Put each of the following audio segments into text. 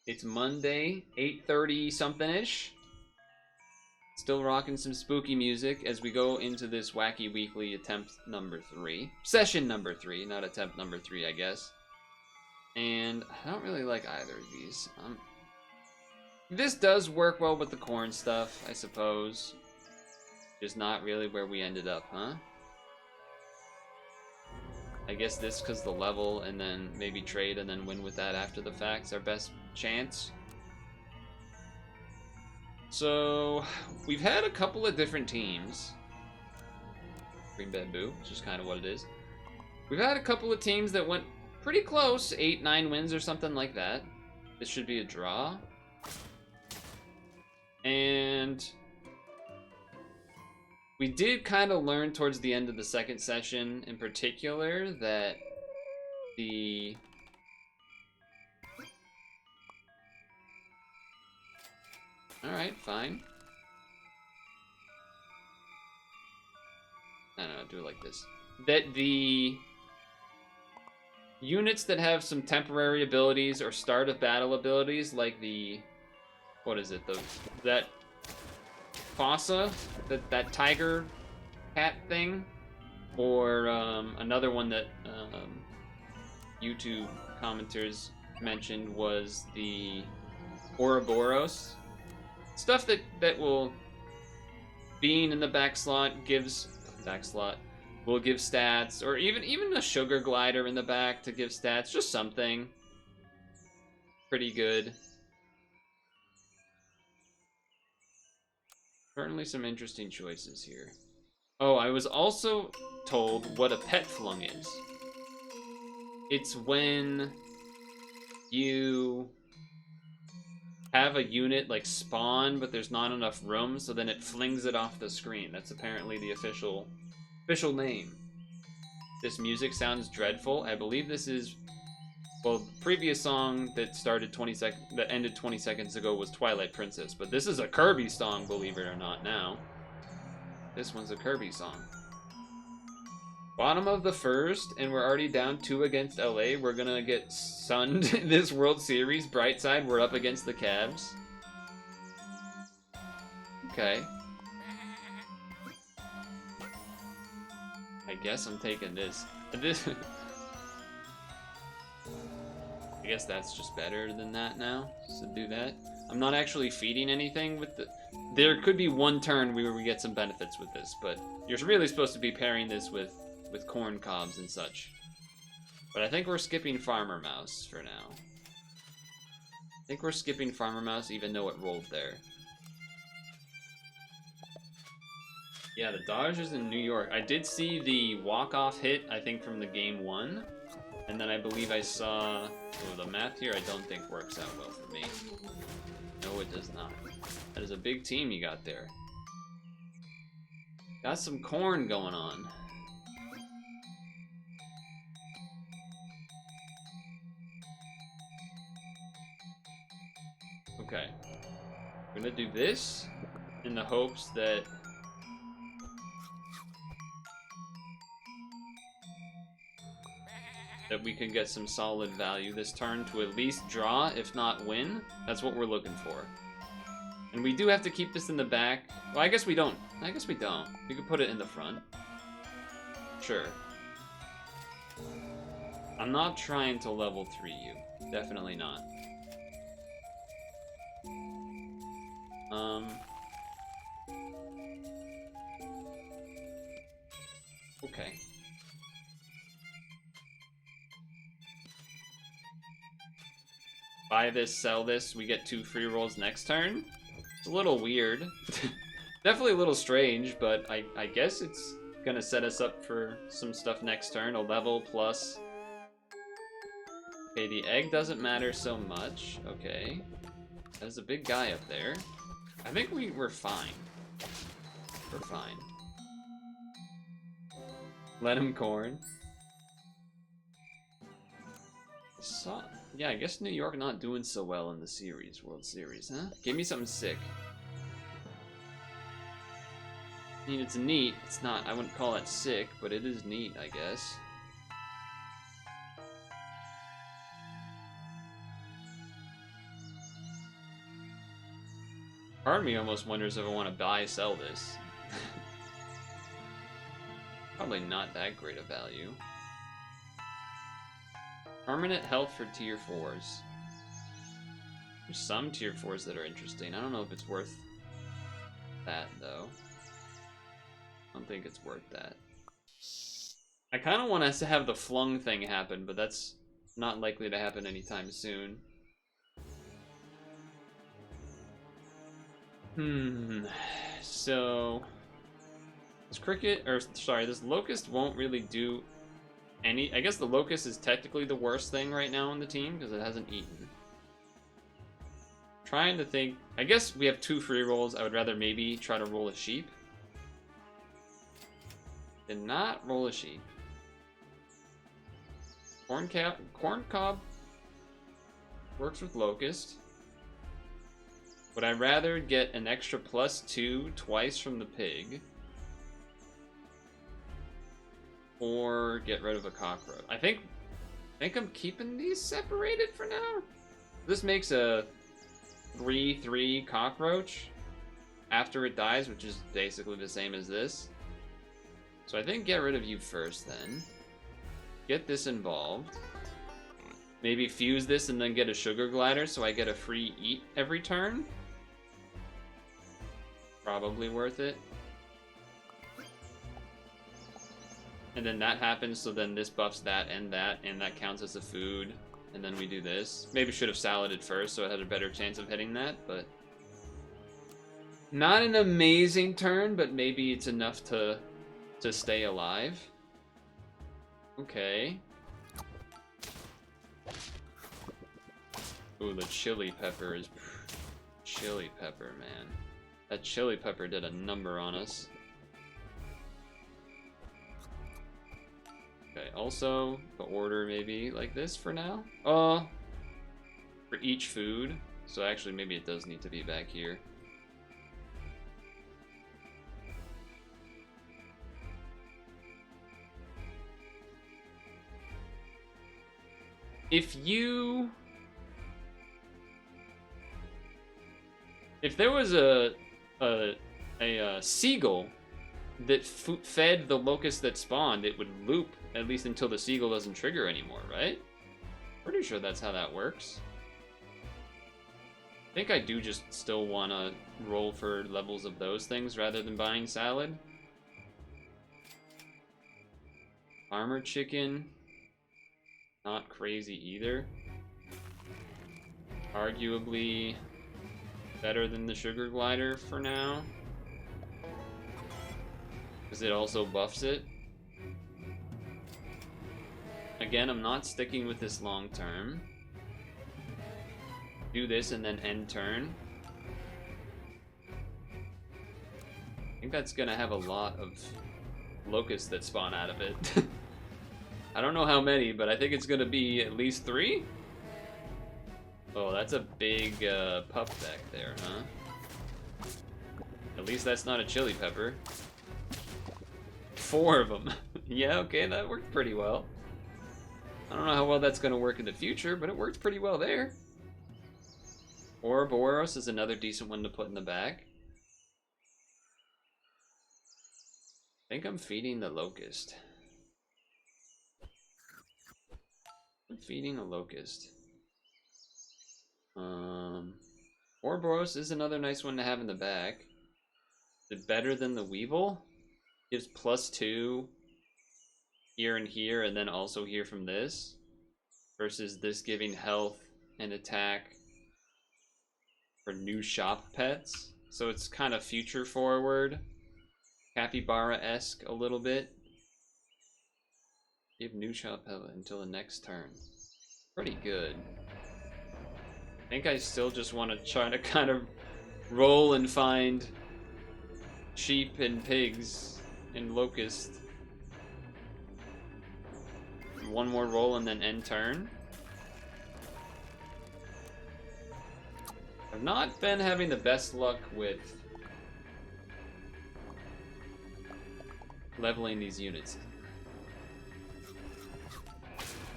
It's Monday, 8:30 something-ish. Still rocking some spooky music as we go into this wacky weekly attempt number 3. Session number 3, not attempt number 3, I guess. And I don't really like either of these. This does work well with the corn stuff, I suppose. Just not really where we ended up, huh? I guess this because the level, and then maybe trade and then win with that after the fact's our best chance. So, we've had a couple of different teams. Green Bamboo, which is kind of what it is. We've had a couple of teams that went pretty close, 8-9 wins or something like that. This should be a draw. And we did kind of learn towards the end of the second session in particular that the Alright, fine. I don't know, do it like this. That the units that have some temporary abilities or start of battle abilities, like the, what is it, that fossa, that tiger cat thing, or another one that YouTube commenters mentioned was the Ouroboros. Stuff that will, being in the back slot will give stats, or even a sugar glider in the back to give stats, just something pretty good. Certainly some interesting choices here. Oh, I was also told what a pet flung is. It's when you have a unit like spawn, but there's not enough room, so then it flings it off the screen. That's apparently the official name. This music sounds dreadful. I believe this is, well, the previous song that ended 20 seconds ago was Twilight Princess, but this is a Kirby song, believe it or not. Now, this one's a Kirby song. Bottom of the first, and we're already down 2 against LA. We're gonna get sunned this World Series. Bright side, we're up against the Cavs. Okay. I guess I'm taking this. I guess that's just better than that now, so do that. I'm not actually feeding anything with the... There could be one turn where we get some benefits with this, but you're really supposed to be pairing this with corn cobs and such. But I think we're skipping Farmer Mouse for now. I think we're skipping Farmer Mouse even though it rolled there. Yeah, the Dodgers in New York. I did see the walk-off hit, I think, from the game 1. And then I believe I saw... Oh, the math here I don't think works out well for me. No, it does not. That is a big team you got there. Got some corn going on. Okay. I'm gonna do this in the hopes that we can get some solid value this turn to at least draw, if not win. That's what we're looking for. And we do have to keep this in the back. Well, I guess we don't. I guess we don't. We could put it in the front. Sure. I'm not trying to level 3 you. Definitely not. Okay. Buy this, sell this, we get 2 free rolls next turn. It's a little weird. Definitely a little strange, but I guess it's gonna set us up for some stuff next turn. A level plus. Okay, the egg doesn't matter so much. Okay. There's a big guy up there. I think we're fine. We're fine. Let him corn. Yeah, I guess New York not doing so well in the World Series, huh? Give me something sick. I mean, it's neat. It's not, I wouldn't call it sick, but it is neat, I guess. Part of me almost wonders if I want to buy, sell this. Probably not that great a value. Permanent health for tier 4s. There's some tier 4s that are interesting. I don't know if it's worth that, though. I don't think it's worth that. I kind of want us to have the flung thing happen, but that's not likely to happen anytime soon. So this this locust won't really do any. I guess the locust is technically the worst thing right now on the team because it hasn't eaten. Trying to think. I guess we have 2 free rolls. I would rather maybe try to roll a sheep. Did not roll a sheep. Corn cob works with locust. Would I rather get an extra +2 twice from the pig, or get rid of a cockroach? I think I'm keeping these separated for now. This makes a 3/3 cockroach after it dies, which is basically the same as this. So I think get rid of you first, then. Get this involved. Maybe fuse this and then get a sugar glider so I get a free eat every turn. Probably worth it. And then that happens, so then this buffs that, and that counts as a food. And then we do this. Maybe should have saladed first so it had a better chance of hitting that, but... Not an amazing turn, but maybe it's enough to stay alive. Okay. Ooh, the chili pepper is... Chili pepper, man. That chili pepper did a number on us. Okay, also, the order maybe like this for now. For each food. So actually, maybe it does need to be back here. If there was a seagull that fed the locust that spawned, it would loop at least until the seagull doesn't trigger anymore, right? Pretty sure that's how that works. I think I do just still want to roll for levels of those things rather than buying salad. Armored chicken. Not crazy either. Arguably better than the sugar glider for now, because it also buffs it. Again, I'm not sticking with this long term. Do this and then end turn. I think that's gonna have a lot of locusts that spawn out of it. I don't know how many, but I think it's gonna be at least 3. Oh, that's a big pup back there, huh? At least that's not a chili pepper. 4 of them. Yeah, okay, that worked pretty well. I don't know how well that's gonna work in the future, but it worked pretty well there. Ouroboros is another decent one to put in the back. I think I'm feeding the locust. I'm feeding a locust. Ouroboros is another nice one to have in the back. Is it better than the Weevil? Gives +2 here and here, and then also here from this. Versus this giving health and attack for new shop pets. So it's kind of future forward. Capybara-esque a little bit. Give new shop health until the next turn. Pretty good. I think I still just want to try to kind of roll and find sheep and pigs and locust. One more roll and then end turn. I've not been having the best luck with leveling these units.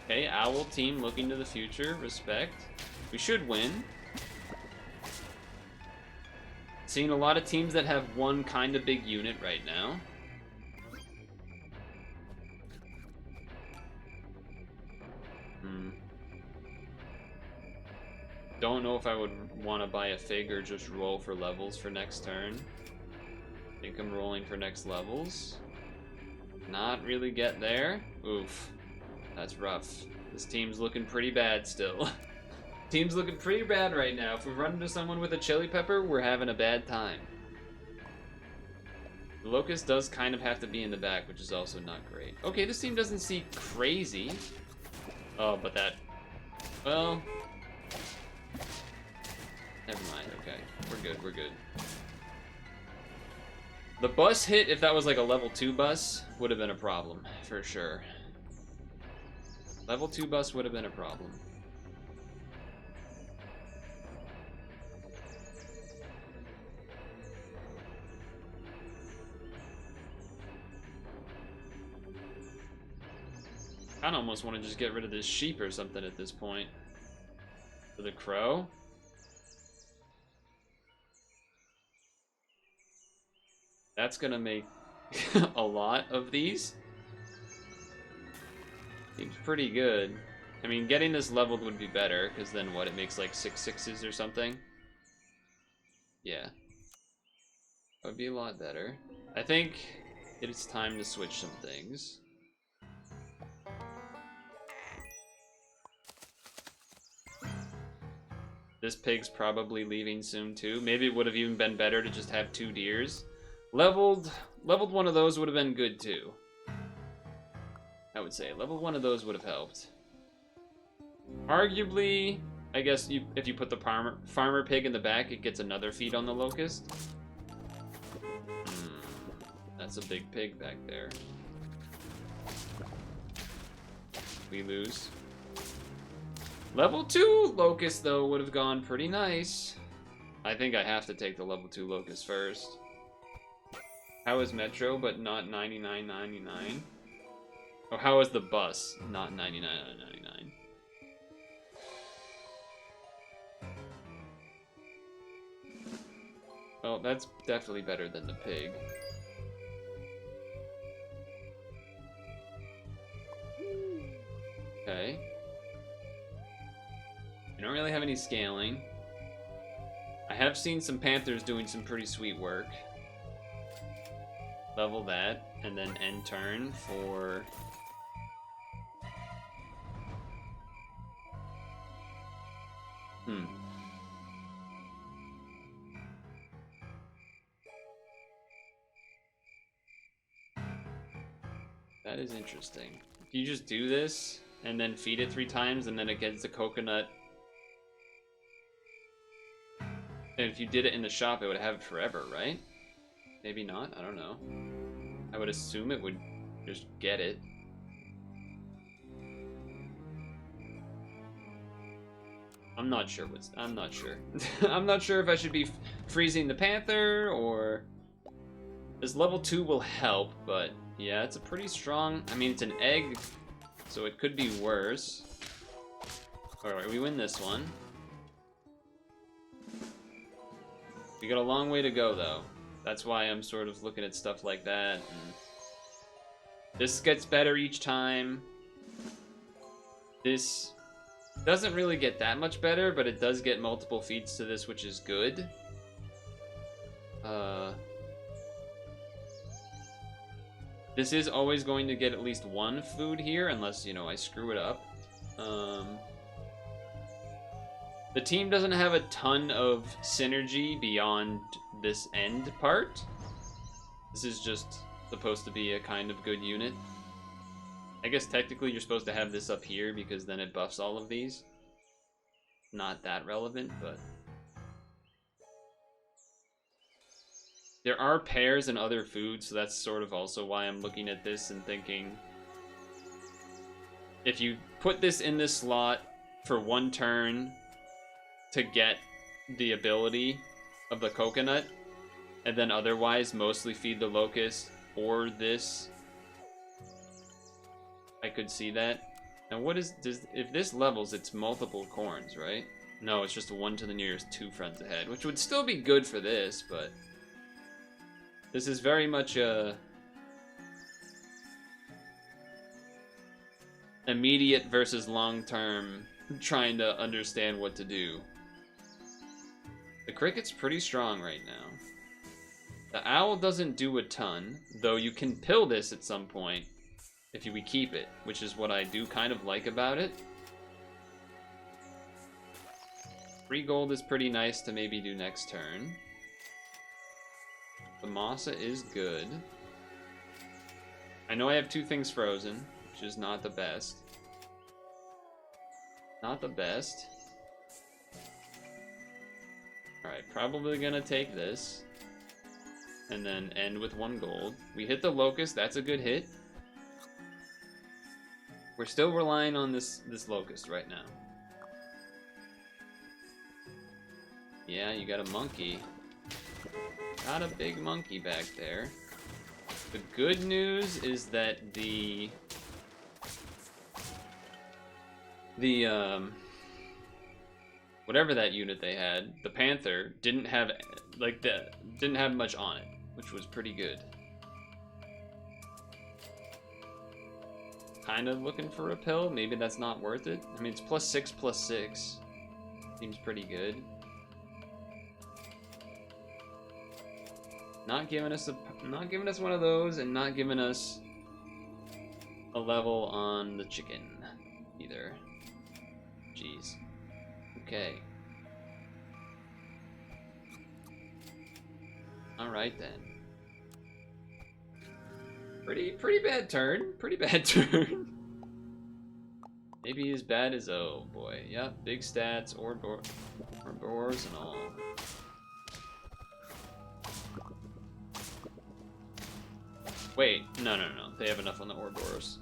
Okay, Owl team looking to the future. Respect. We should win. Seeing a lot of teams that have one kind of big unit right now. Don't know if I would want to buy a fig or just roll for levels for next turn. Think I'm rolling for next levels. Not really get there. Oof. That's rough. This team's looking pretty bad still. Team's looking pretty bad right now. If we run into someone with a chili pepper, we're having a bad time. The Locust does kind of have to be in the back, which is also not great. Okay, this team doesn't see crazy. Oh, but that... Well... Never mind, okay. We're good, we're good. The bus hit, if that was like a level 2 bus, would have been a problem, for sure. Level 2 bus would have been a problem. I kinda almost want to just get rid of this sheep or something at this point. For the crow. That's gonna make a lot of these. Seems pretty good. I mean, getting this leveled would be better, because then what, it makes like 6 6s or something? Yeah. That would be a lot better. I think it's time to switch some things. This pig's probably leaving soon too. Maybe it would have even been better to just have 2 deers. Leveled one of those would have been good too. I would say leveled one of those would have helped. Arguably, I guess if you put the farmer pig in the back, it gets another feed on the locust. That's a big pig back there. We lose. Level 2 locust though would have gone pretty nice. I think I have to take the level 2 locust first. How is Metro but not 99.99? Oh, how is the bus not 99.99? Well, that's definitely better than the pig. Okay. I don't really have any scaling. I have seen some panthers doing some pretty sweet work. Level that, and then end turn for... That is interesting. If you just do this, and then feed it 3 times, and then it gets the coconut... And if you did it in the shop, it would have it forever, right? Maybe not, I don't know. I would assume it would just get it. I'm not sure what's... I'm not sure. I'm not sure if I should be freezing the panther, or... This level 2 will help, but... Yeah, it's a pretty strong... I mean, it's an egg, so it could be worse. Alright, we win this one. We got a long way to go, though. That's why I'm sort of looking at stuff like that. And this gets better each time. This doesn't really get that much better, but it does get multiple feeds to this, which is good. This is always going to get at least 1 food here, unless, you know, I screw it up. The team doesn't have a ton of synergy beyond this end part. This is just supposed to be a kind of good unit. I guess technically you're supposed to have this up here because then it buffs all of these. Not that relevant, but... There are pears and other foods, so that's sort of also why I'm looking at this and thinking... If you put this in this slot for 1 turn to get the ability of the coconut, and then otherwise mostly feed the locust or this, I could see that. Now what is... if this levels, it's multiple corns, right? No, it's just 1 to the nearest 2 friends ahead, which would still be good for this, but this is very much a immediate versus long-term trying to understand what to do. The cricket's pretty strong right now. The owl doesn't do a ton, though you can pill this at some point if we keep it, which is what I do kind of like about it. 3 gold is pretty nice to maybe do next turn. The Masa is good. I know I have 2 things frozen, which is not the best. Not the best. Alright, probably gonna take this. And then end with 1 gold. We hit the Locust, that's a good hit. We're still relying on this Locust right now. Yeah, you got a monkey. Got a big monkey back there. The good news is that the whatever that unit they had, the Panther, didn't have much on it, which was pretty good. Kind of looking for a pill. Maybe that's not worth it. I mean, it's +6/+6. Seems pretty good. Not giving us one of those, and not giving us a level on the chicken either. Jeez. Okay. All right then. Pretty bad turn. Pretty bad turn. Maybe as bad as, oh boy. Yep, big stats, Ouroboros and all. Wait, no. They have enough on the Ouroboros.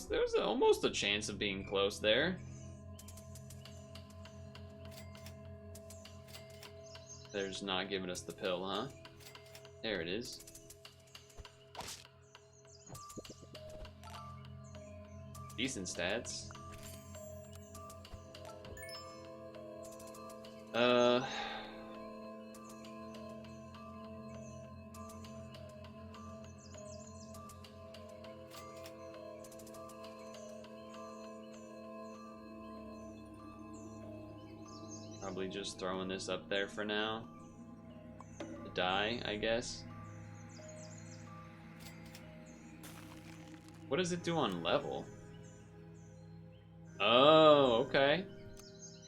There's almost a chance of being close there. There's not giving us the pill, huh? There it is. Decent stats. Probably just throwing this up there for now. To die, I guess. What does it do on level? Oh, okay.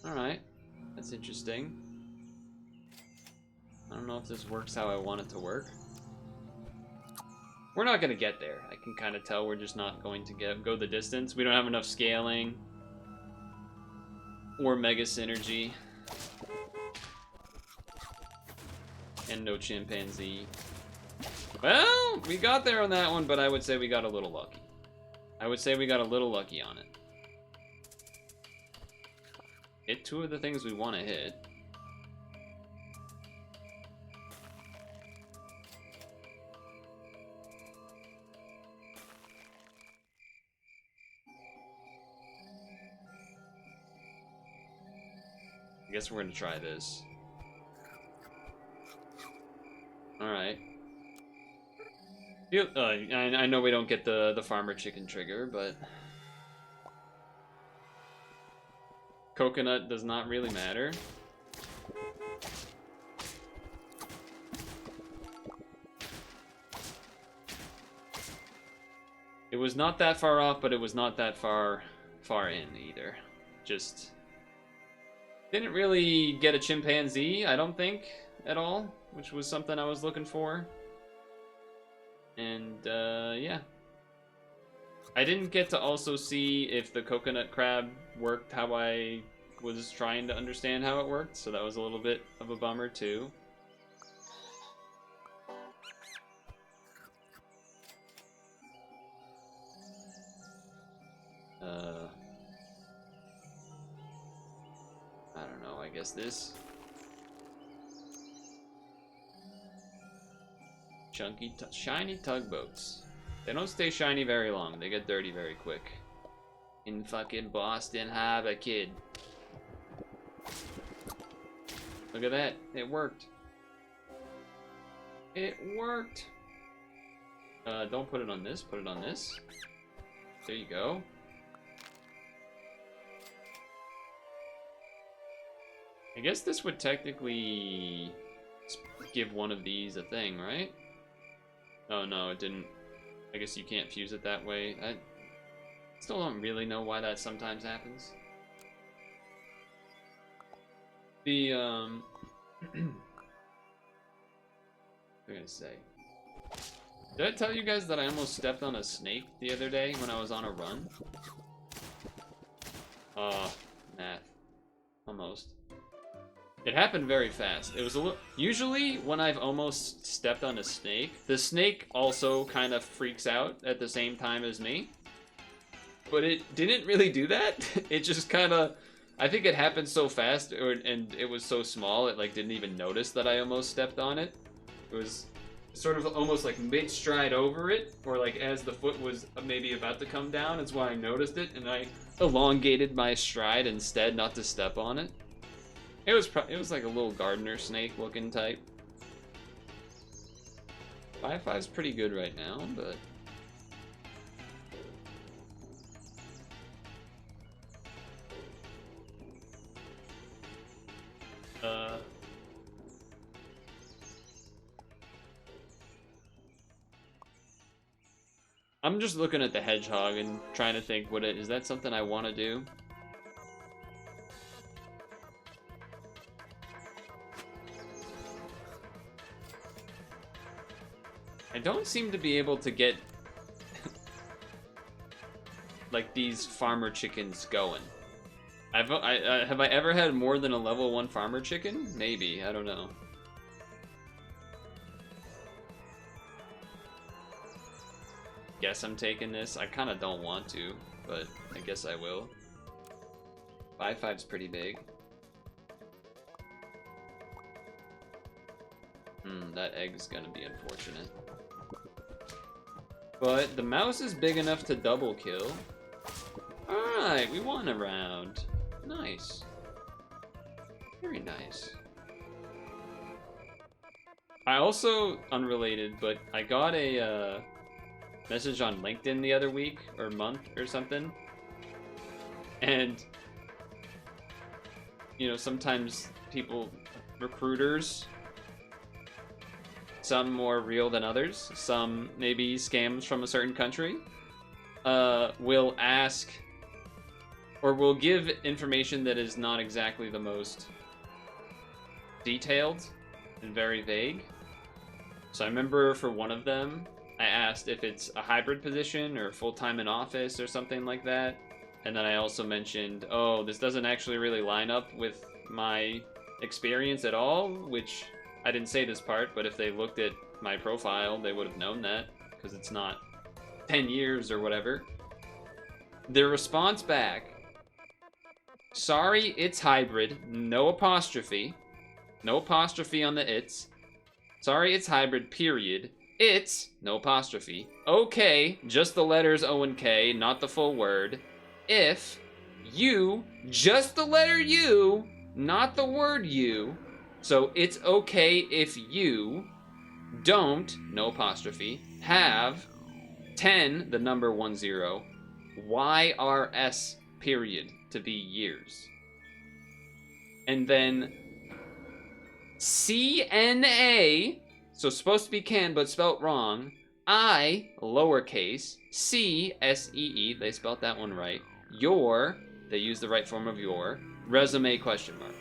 Alright. That's interesting. I don't know if this works how I want it to work. We're not going to get there. I can kind of tell we're just not going to go the distance. We don't have enough scaling. Or mega synergy. And no chimpanzee. Well, we got there on that one, but I would say we got a little lucky. I would say we got a little lucky on it. Hit 2 of the things we want to hit. I guess we're going to try this. Alright. I know we don't get the farmer chicken trigger, but coconut does not really matter. It was not that far off, but it was not that far in either. Just didn't really get a chimpanzee, I don't think, at all, which was something I was looking for. And yeah. I didn't get to also see if the coconut crab worked how I was trying to understand how it worked, so that was a little bit of a bummer too. I don't know, I guess this. Shiny tugboats. They don't stay shiny very long. They get dirty very quick. In fucking Boston Harbor, kid. Look at that. It worked. It worked. Don't put it on this. Put it on this. There you go. I guess this would technically give one of these a thing, right? Oh no, it didn't. I guess you can't fuse it that way. I still don't really know why that sometimes happens. The, what am I gonna say? Did I tell you guys that I almost stepped on a snake the other day when I was on a run? Math. Almost. It happened very fast. It was a little... Usually, when I've almost stepped on a snake, the snake also kind of freaks out at the same time as me. But it didn't really do that. It just kind of... I think it happened so fast, and it was so small, it like didn't even notice that I almost stepped on it. It was sort of almost like mid-stride over it, or like as the foot was maybe about to come down. That's why I noticed it, and I elongated my stride instead, not to step on it. It was like a little gardener snake looking type. 5-5's pretty good right now, but I'm just looking at the hedgehog and trying to think, is that something I want to do? I don't seem to be able to get like these farmer chickens going. Have I ever had more than a level 1 farmer chicken? Maybe, I don't know. Guess I'm taking this. I kind of don't want to, but I guess I will. 5-5's pretty big. That egg's gonna be unfortunate. But the mouse is big enough to double kill. Alright, we won a round. Nice. Very nice. I also, unrelated, but I got a message on LinkedIn the other week, or month, or something. And, you know, sometimes people, recruiters, some more real than others, some maybe scams from a certain country, will ask, or will give information that is not exactly the most detailed and very vague. So I remember for one of them, I asked if it's a hybrid position or full-time in office or something like that. And then I also mentioned, oh, this doesn't actually really line up with my experience at all, which I didn't say this part, but if they looked at my profile, they would have known that, because it's not 10 years or whatever. Their response back, sorry, it's hybrid, no apostrophe. No apostrophe on the it's. Sorry, it's hybrid, period. It's, no apostrophe. Okay, just the letters O and K, not the full word. If you, just the letter U, not the word you. So it's okay if you don't, no apostrophe, have 10, the number 10, YRS, period, to be years. And then CNA, so supposed to be can, but spelt wrong. I, lowercase, C, S-E-E, they spelt that one right. Your, they used the right form of your, resume, question mark.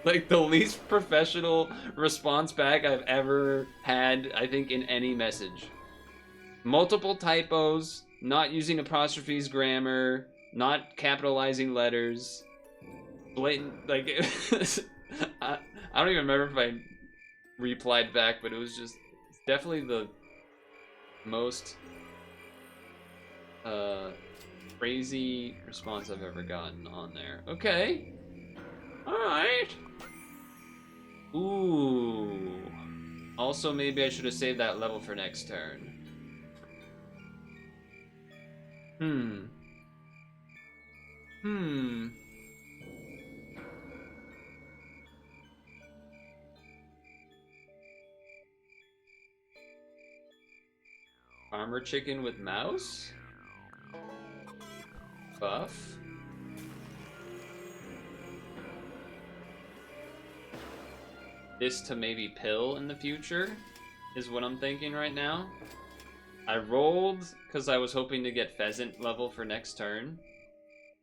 Like the least professional response back I've ever had, I think, in any message. Multiple typos, not using apostrophes, grammar, not capitalizing letters. Blatant, like, I don't even remember if I replied back, but it was just definitely the most crazy response I've ever gotten on there. Okay. Alright. Ooh. Also, maybe I should have saved that level for next turn. farmer chicken with mouse. Buff. This to maybe pill in the future is what I'm thinking right now. I rolled because I was hoping to get pheasant level for next turn,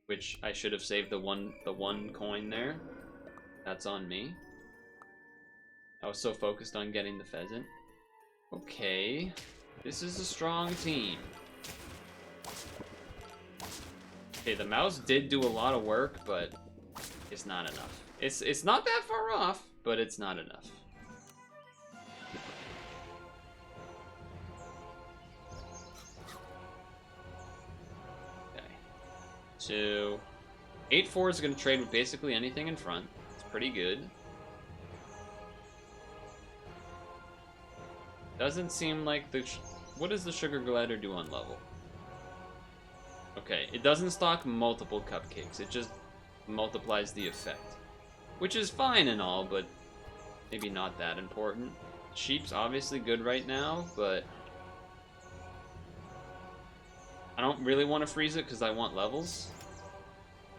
which I should have saved the one coin there. That's on me. I was so focused on getting the pheasant. Okay, this is a strong team. Okay, the mouse did do a lot of work, but it's not enough. It's not that far off, but it's not enough. Okay. So 8-4 is going to trade with basically anything in front. It's pretty good. Doesn't seem like the... What does the sugar glider do on level? Okay, it doesn't stock multiple cupcakes. It just multiplies the effect. Which is fine and all, but maybe not that important. Sheep's obviously good right now, but I don't really want to freeze it because I want levels.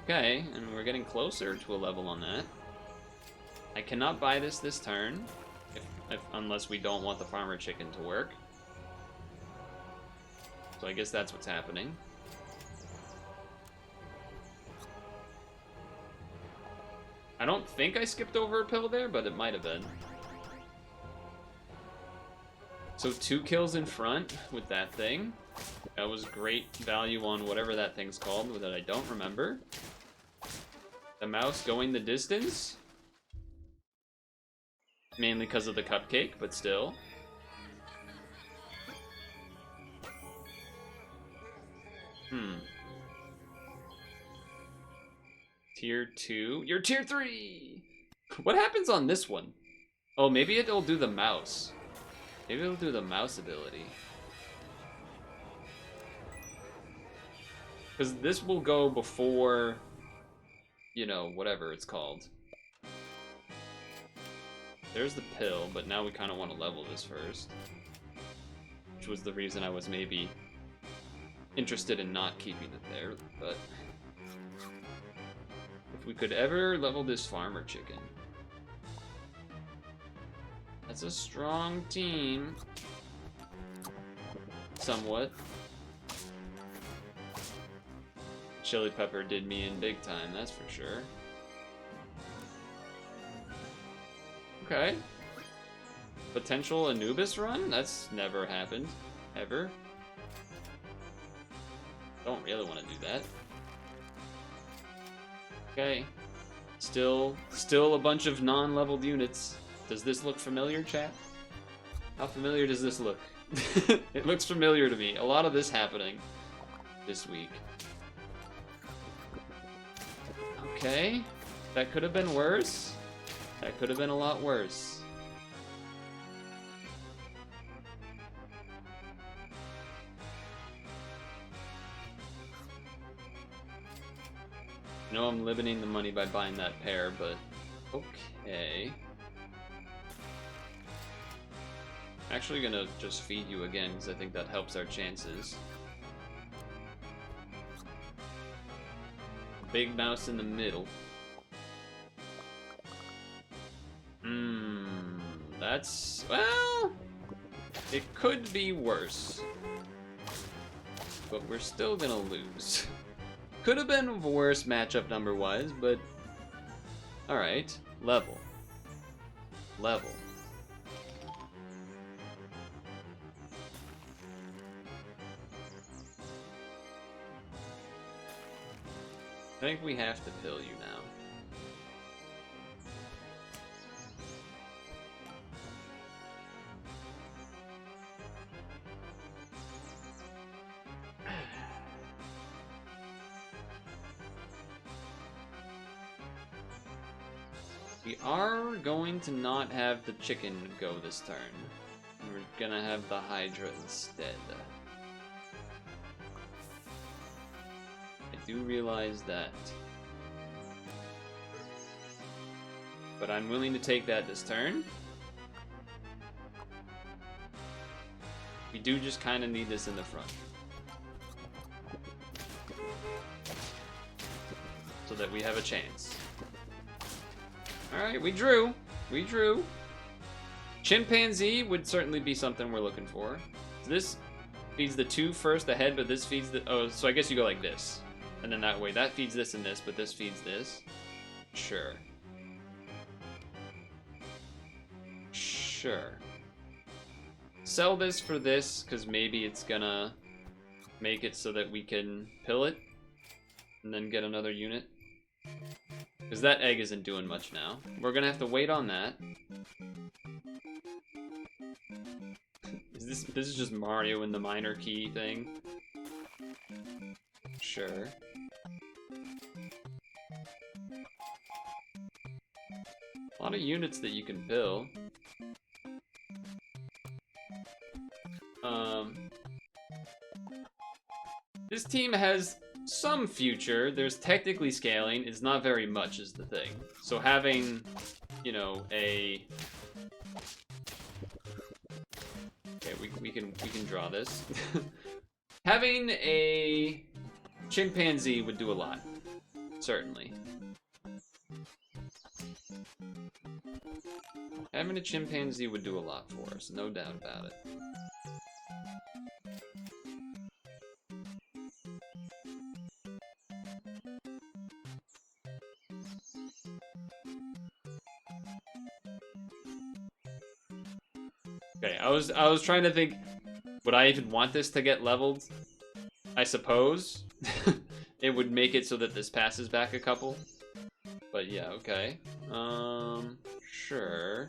Okay, and we're getting closer to a level on that. I cannot buy this turn, unless we don't want the farmer chicken to work. So I guess that's what's happening. I don't think I skipped over a pill there, but it might have been. So 2 kills in front with that thing. That was great value on whatever that thing's called that I don't remember. The mouse going the distance. Mainly because of the cupcake, but still. Tier 2. You're tier 3! What happens on this one? Oh, maybe it'll do the mouse. Maybe it'll do the mouse ability. Because this will go before, you know, whatever it's called. There's the pill, but now we kind of want to level this first. Which was the reason I was maybe interested in not keeping it there, but... If we could ever level this farmer chicken. That's a strong team. Somewhat. Chili Pepper did me in big time, that's for sure. Okay. Potential Anubis run? That's never happened. Ever. Don't really want to do that. Okay. Still a bunch of non-leveled units. Does this look familiar, chat? How familiar does this look? It looks familiar to me. A lot of this happening this week. Okay. That could have been worse. That could have been a lot worse. I know I'm limiting the money by buying that pair, but okay. Actually gonna just feed you again, because I think that helps our chances. Big mouse in the middle. That's... well... It could be worse. But we're still gonna lose. Could have been worse matchup number-wise, but... Alright. Level. Level. I think we have to pill you now. We are going to not have the chicken go this turn. We're gonna have the Hydra instead. I do realize that. But I'm willing to take that this turn. We do just kind of need this in the front. So that we have a chance. Alright, we drew. We drew. Chimpanzee would certainly be something we're looking for. So this feeds the 2 first, the head, but this feeds the... Oh, so I guess you go like this. And then that way, that feeds this and this, but this feeds this. Sure. Sure. Sell this for this, because maybe it's gonna make it so that we can pill it. And then get another unit. Because that egg isn't doing much now. We're gonna have to wait on that. This is just Mario and the minor key thing. Sure. A lot of units that you can build. This team has some future. There's technically scaling. It's not very much is the thing. So having, you know, a... Okay, we can draw this. Having a chimpanzee would do a lot. Certainly. Having a chimpanzee would do a lot for us, no doubt about it. Okay, I was trying to think, would I even want this to get leveled? I suppose. It would make it so that this passes back a couple. But yeah, okay. Sure.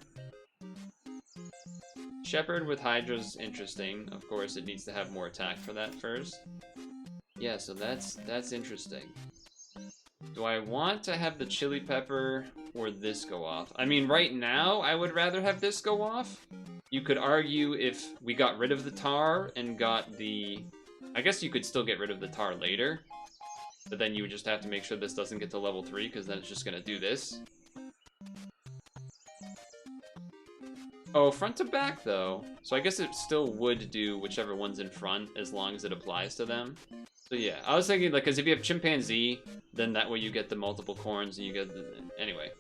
Shepherd with Hydra's interesting. Of course, it needs to have more attack for that first. Yeah, so that's interesting. Do I want to have the chili pepper or this go off? I mean, right now, I would rather have this go off. You could argue if we got rid of the tar and got the... I guess you could still get rid of the tar later. But then you would just have to make sure this doesn't get to level 3, because then it's just going to do this. Oh, front to back, though. So I guess it still would do whichever one's in front, as long as it applies to them. So yeah, I was thinking, like, because if you have chimpanzee, then that way you get the multiple corns, and you get the... Anyway,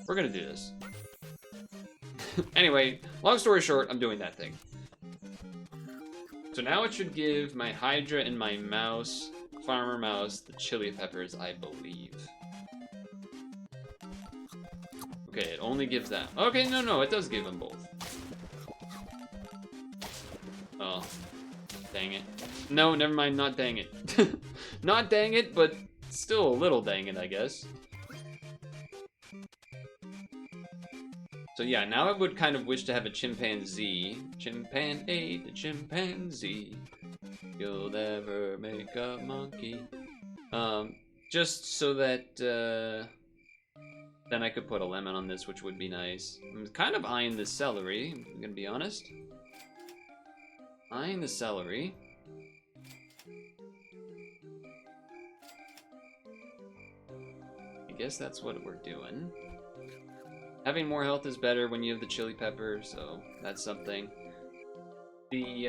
we're going to do this. Anyway, long story short, I'm doing that thing. So now it should give my Hydra and my mouse, farmer mouse, the chili peppers, I believe. Okay, it only gives that. Okay, no, it does give them both. Oh, dang it. No, never mind, not dang it. Not dang it, but still a little dang it, I guess. So yeah, now I would kind of wish to have a chimpanzee. Chimpanzee, the chimpanzee. You'll never make a monkey. Just so that, then I could put a lemon on this, which would be nice. I'm kind of eyeing the celery, I'm gonna be honest. Eyeing the celery. I guess that's what we're doing. Having more health is better when you have the chili pepper, so that's something. The,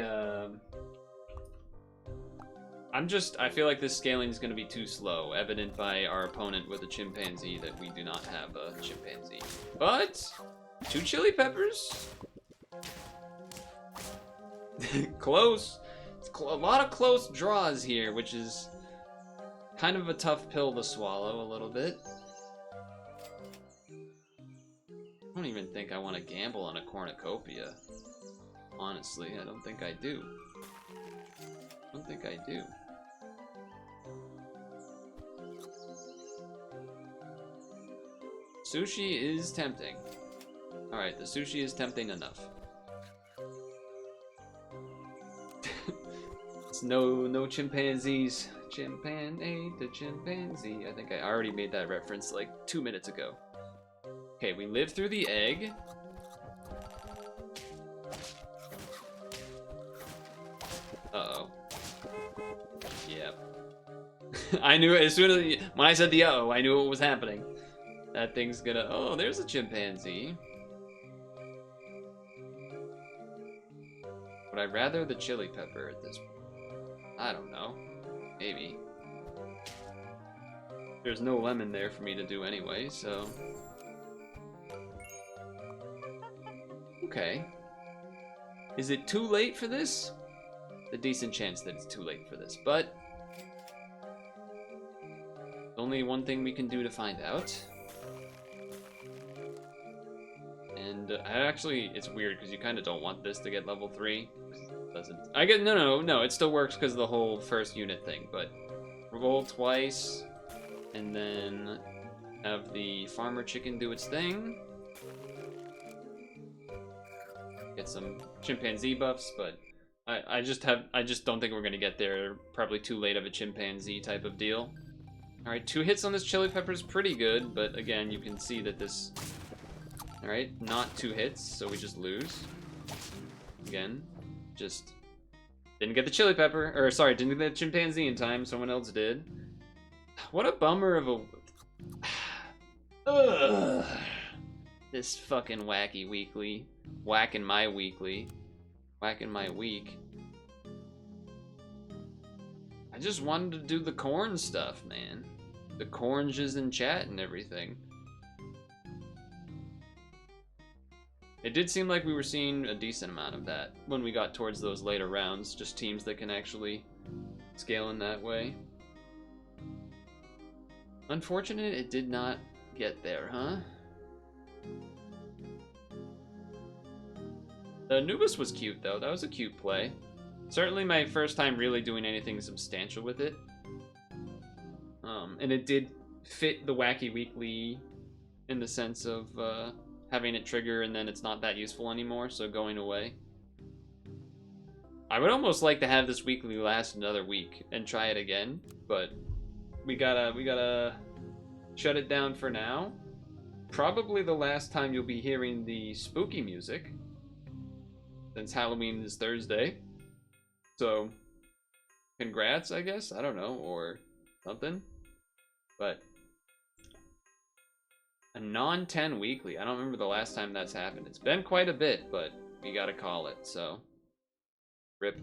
I feel like this scaling is going to be too slow, evident by our opponent with a chimpanzee that we do not have a chimpanzee. But, 2 chili peppers? Close. It's a lot of close draws here, which is kind of a tough pill to swallow a little bit. I don't even think I want to gamble on a cornucopia. Honestly, I don't think I do. I don't think I do. Sushi is tempting. Alright, the sushi is tempting enough. It's no chimpanzees. Chimpanzee to chimpanzee. I think I already made that reference like 2 minutes ago. Okay, we live through the egg. Uh-oh. Yep. I knew it as soon as when I said the uh-oh, I knew what was happening. That thing's gonna... Oh, there's a chimpanzee. What Would I rather the chili pepper at this point? I don't know. Maybe. There's no lemon there for me to do anyway, so... Okay. Is it too late for this? A decent chance that it's too late for this, but... only one thing we can do to find out. And actually, it's weird because you kind of don't want this to get level 3. It doesn't. I get no. It still works because of the whole first unit thing. But roll twice, and then have the farmer chicken do its thing. Get some chimpanzee buffs, but I just don't think we're gonna get there. Probably too late of a chimpanzee type of deal. All right, 2 hits on this chili pepper is pretty good, but again, you can see that this. Alright, not 2 hits, so we just lose. Again, just didn't get the chili pepper, or sorry, didn't get the chimpanzee in time, someone else did. What a bummer of a... Ugh. This fucking wacky weekly. Whacking my weekly. Whacking my week. I just wanted to do the corn stuff, man. The cornges in chat and everything. It did seem like we were seeing a decent amount of that when we got towards those later rounds, just teams that can actually scale in that way. Unfortunate it did not get there, huh? The Anubis was cute, though. That was a cute play. Certainly my first time really doing anything substantial with it. And it did fit the Wacky Weekly in the sense of... having it trigger and then it's not that useful anymore, so going away. I would almost like to have this weekly last another week and try it again, but we gotta shut it down for now. Probably the last time you'll be hearing the spooky music, since Halloween is Thursday. So, congrats, I guess? I don't know, or something. But... a non-10 weekly. I don't remember the last time that's happened. It's been quite a bit, but we gotta call it, so. RIP.